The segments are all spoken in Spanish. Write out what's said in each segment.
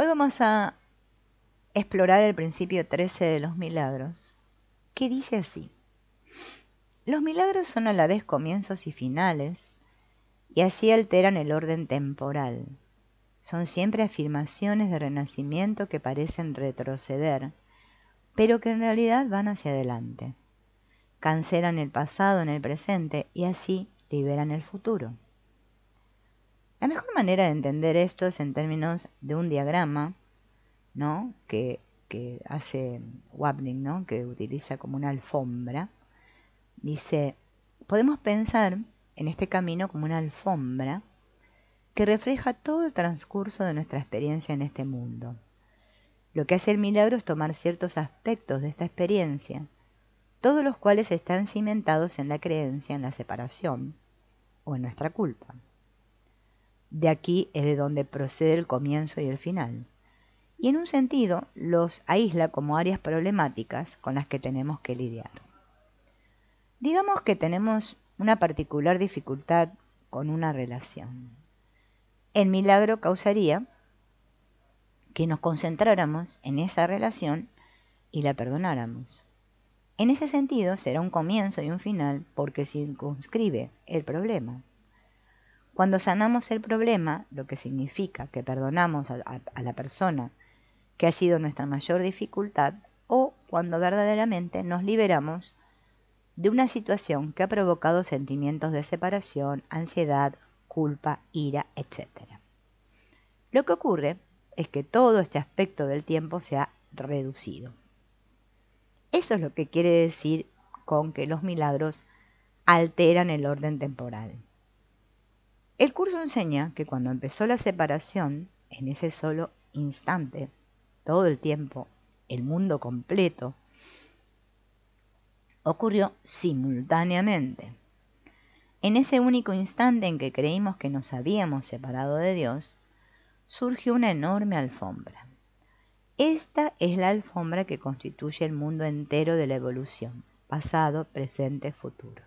Hoy vamos a explorar el principio 13 de los milagros, que dice así: los milagros son a la vez comienzos y finales, y así alteran el orden temporal. Son siempre afirmaciones de renacimiento que parecen retroceder, pero que en realidad van hacia adelante. Cancelan el pasado en el presente y así liberan el futuro. La mejor manera de entender esto es en términos de un diagrama, ¿no? que hace Wapnick, ¿no? Que utiliza como una alfombra. Dice, podemos pensar en este camino como una alfombra que refleja todo el transcurso de nuestra experiencia en este mundo. Lo que hace el milagro es tomar ciertos aspectos de esta experiencia, todos los cuales están cimentados en la creencia en la separación o en nuestra culpa. De aquí es de donde procede el comienzo y el final. Y en un sentido los aísla como áreas problemáticas con las que tenemos que lidiar. Digamos que tenemos una particular dificultad con una relación. El milagro causaría que nos concentráramos en esa relación y la perdonáramos. En ese sentido será un comienzo y un final porque circunscribe el problema. Cuando sanamos el problema, lo que significa que perdonamos a la persona que ha sido nuestra mayor dificultad, o cuando verdaderamente nos liberamos de una situación que ha provocado sentimientos de separación, ansiedad, culpa, ira, etc. Lo que ocurre es que todo este aspecto del tiempo se ha reducido. Eso es lo que quiere decir con que los milagros alteran el orden temporal. El curso enseña que cuando empezó la separación, en ese solo instante, todo el tiempo, el mundo completo, ocurrió simultáneamente. En ese único instante en que creímos que nos habíamos separado de Dios, surgió una enorme alfombra. Esta es la alfombra que constituye el mundo entero de la evolución, pasado, presente, futuro.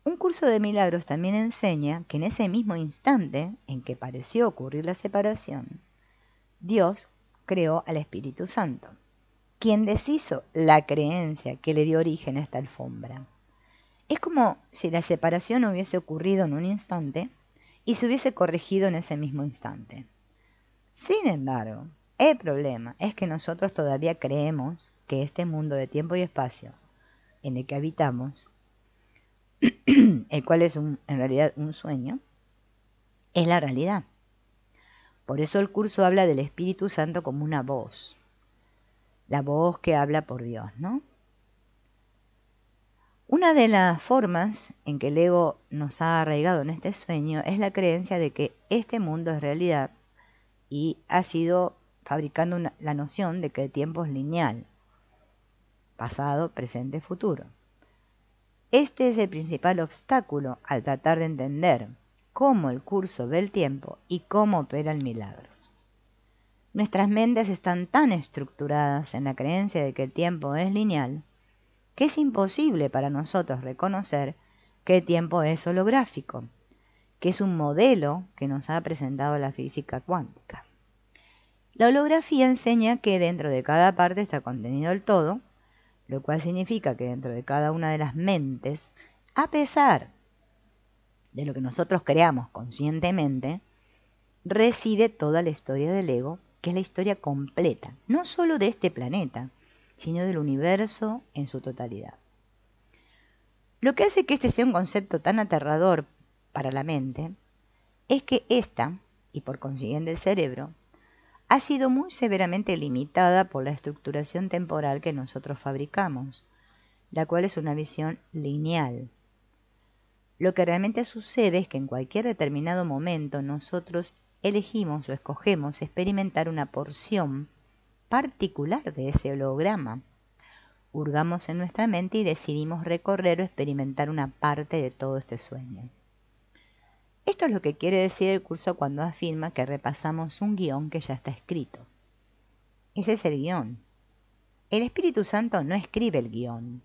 Un curso de milagros también enseña que en ese mismo instante en que pareció ocurrir la separación, Dios creó al Espíritu Santo, quien deshizo la creencia que le dio origen a esta alfombra. Es como si la separación hubiese ocurrido en un instante y se hubiese corregido en ese mismo instante. Sin embargo, el problema es que nosotros todavía creemos que este mundo de tiempo y espacio en el que habitamos, el cual es en realidad un sueño, es la realidad. Por eso el curso habla del Espíritu Santo como una voz, la voz que habla por Dios, ¿no? Una de las formas en que el ego nos ha arraigado en este sueño es la creencia de que este mundo es realidad y ha sido fabricando la noción de que el tiempo es lineal, pasado, presente, futuro. Este es el principal obstáculo al tratar de entender cómo el curso ve el tiempo y cómo opera el milagro. Nuestras mentes están tan estructuradas en la creencia de que el tiempo es lineal que es imposible para nosotros reconocer que el tiempo es holográfico, que es un modelo que nos ha presentado la física cuántica. La holografía enseña que dentro de cada parte está contenido el todo, lo cual significa que dentro de cada una de las mentes, a pesar de lo que nosotros creamos conscientemente, reside toda la historia del ego, que es la historia completa, no solo de este planeta, sino del universo en su totalidad. Lo que hace que este sea un concepto tan aterrador para la mente es que ésta, y por consiguiente el cerebro, ha sido muy severamente limitada por la estructuración temporal que nosotros fabricamos, la cual es una visión lineal. Lo que realmente sucede es que en cualquier determinado momento nosotros elegimos o escogemos experimentar una porción particular de ese holograma. Hurgamos en nuestra mente y decidimos recorrer o experimentar una parte de todo este sueño. Esto es lo que quiere decir el curso cuando afirma que repasamos un guión que ya está escrito. Ese es el guión. El Espíritu Santo no escribe el guión.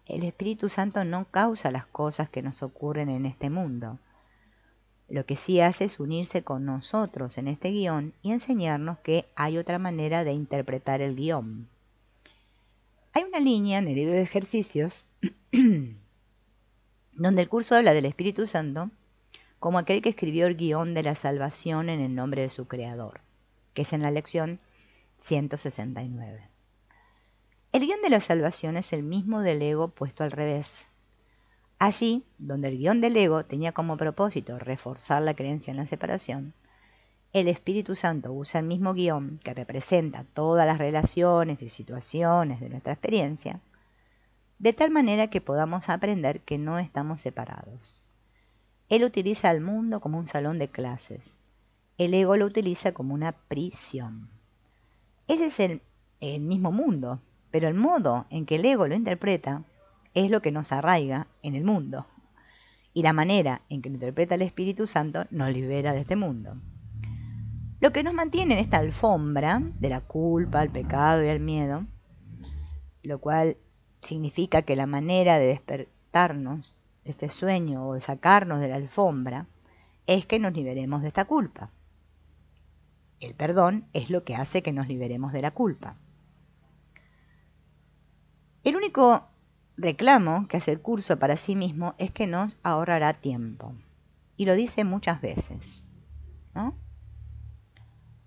El Espíritu Santo no causa las cosas que nos ocurren en este mundo. Lo que sí hace es unirse con nosotros en este guión y enseñarnos que hay otra manera de interpretar el guión. Hay una línea en el libro de ejercicios donde el curso habla del Espíritu Santo como aquel que escribió el guión de la salvación en el nombre de su Creador, que es en la lección 169. El guión de la salvación es el mismo del ego puesto al revés. Allí, donde el guión del ego tenía como propósito reforzar la creencia en la separación, el Espíritu Santo usa el mismo guión que representa todas las relaciones y situaciones de nuestra experiencia, de tal manera que podamos aprender que no estamos separados. Él utiliza al mundo como un salón de clases. El ego lo utiliza como una prisión. Ese es el mismo mundo, pero el modo en que el ego lo interpreta es lo que nos arraiga en el mundo. Y la manera en que lo interpreta el Espíritu Santo nos libera de este mundo. Lo que nos mantiene en esta alfombra de la culpa, el pecado y el miedo, lo cual significa que la manera de despertarnos de este sueño o de sacarnos de la alfombra es que nos liberemos de esta culpa. El perdón es lo que hace que nos liberemos de la culpa. El único reclamo que hace el curso para sí mismo es que nos ahorrará tiempo. Y lo dice muchas veces, ¿no?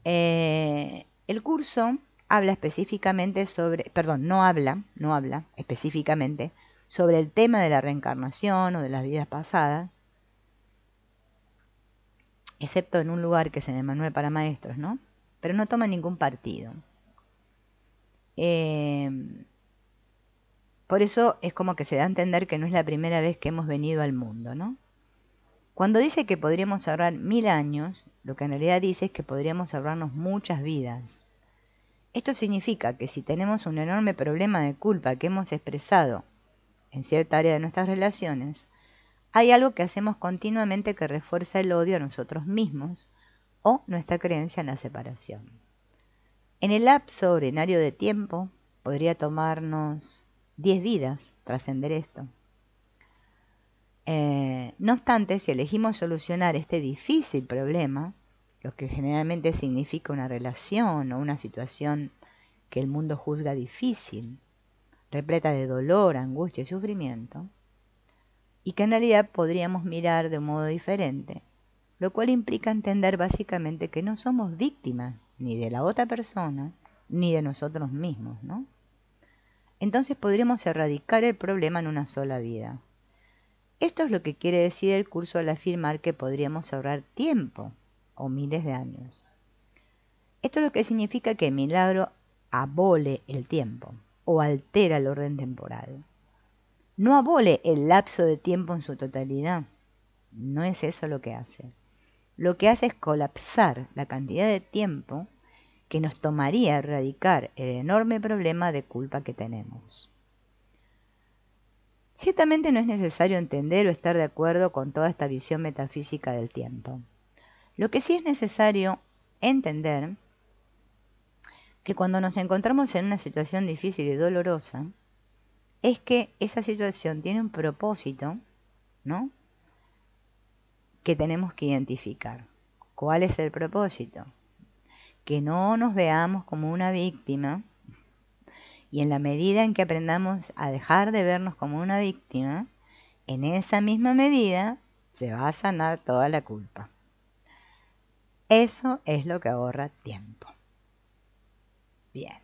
El curso habla específicamente sobre, perdón, no habla específicamente sobre el tema de la reencarnación o de las vidas pasadas, excepto en un lugar que es en el Manual para Maestros, ¿no? Pero no toma ningún partido. Por eso es como que se da a entender que no es la primera vez que hemos venido al mundo, ¿no? Cuando dice que podríamos ahorrar 1000 años, lo que en realidad dice es que podríamos ahorrarnos muchas vidas. Esto significa que si tenemos un enorme problema de culpa que hemos expresado en cierta área de nuestras relaciones, hay algo que hacemos continuamente que refuerza el odio a nosotros mismos o nuestra creencia en la separación. En el lapso ordinario de tiempo podría tomarnos 10 vidas trascender esto. No obstante, si elegimos solucionar este difícil problema, lo que generalmente significa una relación o una situación que el mundo juzga difícil, repleta de dolor, angustia y sufrimiento, y que en realidad podríamos mirar de un modo diferente, lo cual implica entender básicamente que no somos víctimas ni de la otra persona ni de nosotros mismos, ¿no? Entonces podríamos erradicar el problema en una sola vida. Esto es lo que quiere decir el curso al afirmar que podríamos ahorrar tiempo o miles de años. Esto es lo que significa que el milagro abole el tiempo o altera el orden temporal. No abole el lapso de tiempo en su totalidad. No es eso lo que hace. Lo que hace es colapsar la cantidad de tiempo que nos tomaría erradicar el enorme problema de culpa que tenemos. Ciertamente no es necesario entender o estar de acuerdo con toda esta visión metafísica del tiempo. Lo que sí es necesario entender que cuando nos encontramos en una situación difícil y dolorosa, es que esa situación tiene un propósito, ¿no?, que tenemos que identificar. ¿Cuál es el propósito? Que no nos veamos como una víctima, y en la medida en que aprendamos a dejar de vernos como una víctima, en esa misma medida se va a sanar toda la culpa. Eso es lo que ahorra tiempo. Bien.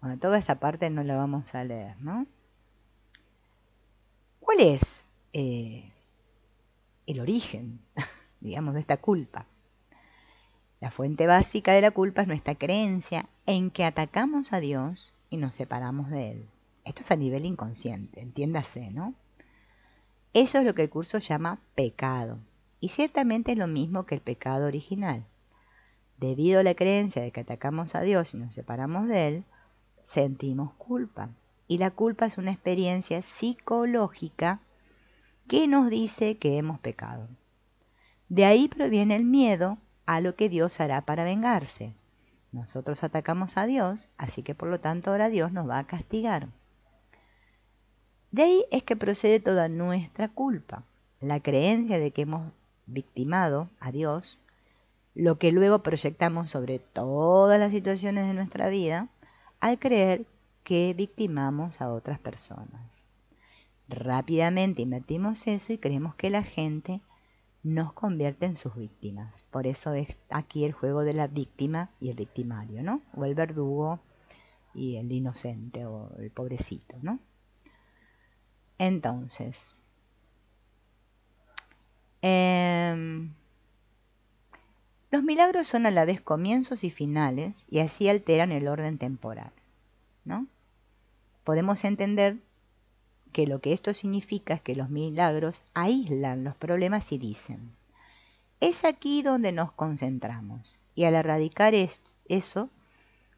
Bueno, toda esa parte no la vamos a leer, ¿no? ¿Cuál es el origen, digamos, de esta culpa? La fuente básica de la culpa es nuestra creencia en que atacamos a Dios y nos separamos de Él. Esto es a nivel inconsciente, entiéndase, ¿no? Eso es lo que el curso llama pecado, y ciertamente es lo mismo que el pecado original. Debido a la creencia de que atacamos a Dios y nos separamos de Él, sentimos culpa. Y la culpa es una experiencia psicológica que nos dice que hemos pecado. De ahí proviene el miedo a lo que Dios hará para vengarse. Nosotros atacamos a Dios, así que por lo tanto ahora Dios nos va a castigar. De ahí es que procede toda nuestra culpa, la creencia de que hemos victimado a Dios, lo que luego proyectamos sobre todas las situaciones de nuestra vida, al creer que victimamos a otras personas. Rápidamente invertimos eso y creemos que la gente nos convierte en sus víctimas. Por eso es aquí el juego de la víctima y el victimario, ¿no? O el verdugo y el inocente o el pobrecito, ¿no? Entonces, los milagros son a la vez comienzos y finales y así alteran el orden temporal, ¿no? Podemos entender que lo que esto significa es que los milagros aíslan los problemas y dicen, es aquí donde nos concentramos y al erradicar eso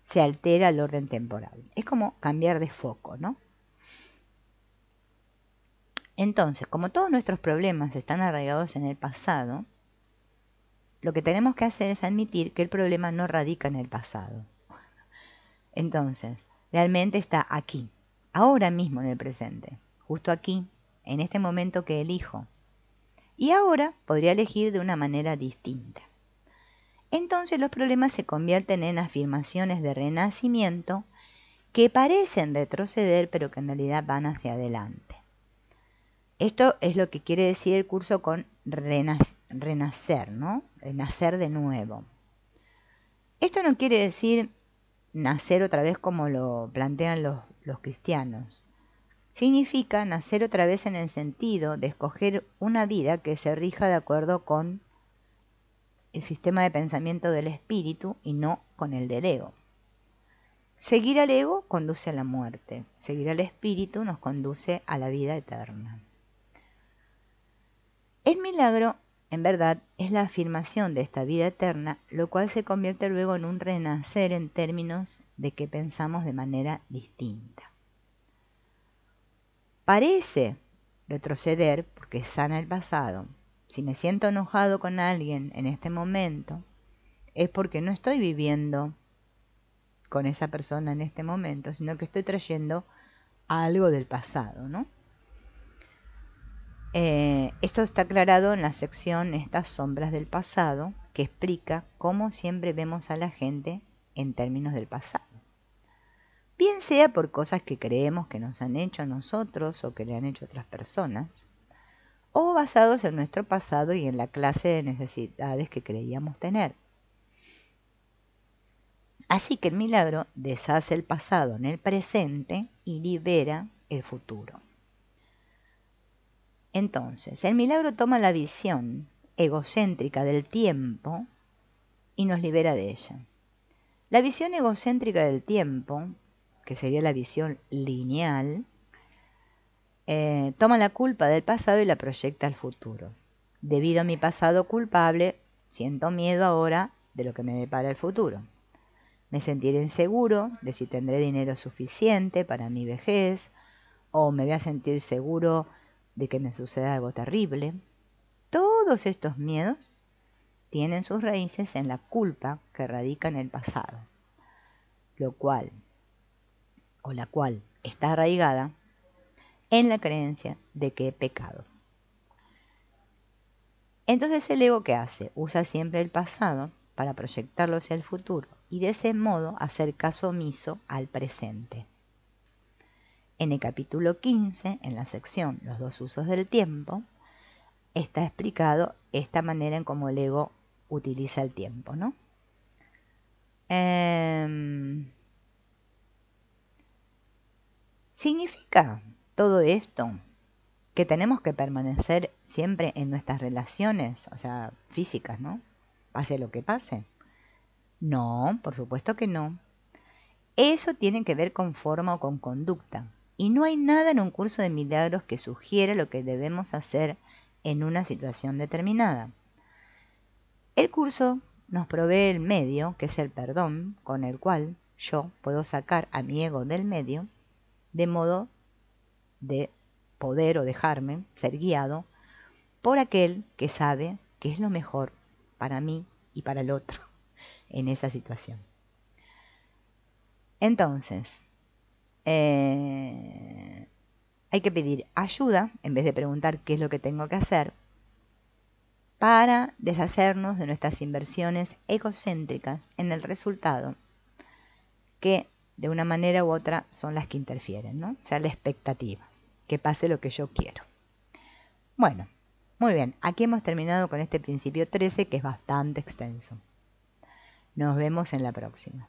se altera el orden temporal. Es como cambiar de foco, ¿no? Entonces, como todos nuestros problemas están arraigados en el pasado, lo que tenemos que hacer es admitir que el problema no radica en el pasado. Entonces, realmente está aquí, ahora mismo en el presente, justo aquí, en este momento que elijo. Y ahora podría elegir de una manera distinta. Entonces los problemas se convierten en afirmaciones de renacimiento que parecen retroceder, pero que en realidad van hacia adelante. Esto es lo que quiere decir el curso con renacer, ¿no? Nacer de nuevo. Esto no quiere decir nacer otra vez como lo plantean los cristianos. Significa nacer otra vez en el sentido de escoger una vida que se rija de acuerdo con el sistema de pensamiento del espíritu y no con el del ego. Seguir al ego conduce a la muerte, seguir al espíritu nos conduce a la vida eterna. El milagro, en verdad, es la afirmación de esta vida eterna, lo cual se convierte luego en un renacer en términos de que pensamos de manera distinta. Parece retroceder porque sana el pasado. Si me siento enojado con alguien en este momento, es porque no estoy viviendo con esa persona en este momento, sino que estoy trayendo algo del pasado, ¿no? Esto está aclarado en la sección Estas sombras del pasado, que explica cómo siempre vemos a la gente en términos del pasado. Bien sea por cosas que creemos que nos han hecho a nosotros o que le han hecho otras personas, o basados en nuestro pasado y en la clase de necesidades que creíamos tener. Así que el milagro deshace el pasado en el presente y libera el futuro. Entonces, el milagro toma la visión egocéntrica del tiempo y nos libera de ella. La visión egocéntrica del tiempo, que sería la visión lineal, toma la culpa del pasado y la proyecta al futuro. Debido a mi pasado culpable, siento miedo ahora de lo que me depara el futuro. Me sentiré inseguro de si tendré dinero suficiente para mi vejez, o me voy a sentir seguro de que me suceda algo terrible. Todos estos miedos tienen sus raíces en la culpa que radica en el pasado, la cual está arraigada en la creencia de que he pecado. Entonces el ego, ¿qué hace? Usa siempre el pasado para proyectarlo hacia el futuro y de ese modo hacer caso omiso al presente. En el capítulo 15, en la sección Los dos usos del tiempo, está explicado esta manera en cómo el ego utiliza el tiempo, ¿no? ¿Significa todo esto que tenemos que permanecer siempre en nuestras relaciones, o sea, físicas, ¿no? Pase lo que pase. No, por supuesto que no. Eso tiene que ver con forma o con conducta. Y no hay nada en un curso de milagros que sugiera lo que debemos hacer en una situación determinada. El curso nos provee el medio, que es el perdón, con el cual yo puedo sacar a mi ego del medio, de modo de poder o dejarme ser guiado por aquel que sabe qué es lo mejor para mí y para el otro en esa situación. Entonces, hay que pedir ayuda en vez de preguntar qué es lo que tengo que hacer para deshacernos de nuestras inversiones egocéntricas en el resultado, que de una manera u otra son las que interfieren, ¿no? O sea, la expectativa, que pase lo que yo quiero. Bueno, muy bien, aquí hemos terminado con este principio 13 que es bastante extenso. Nos vemos en la próxima.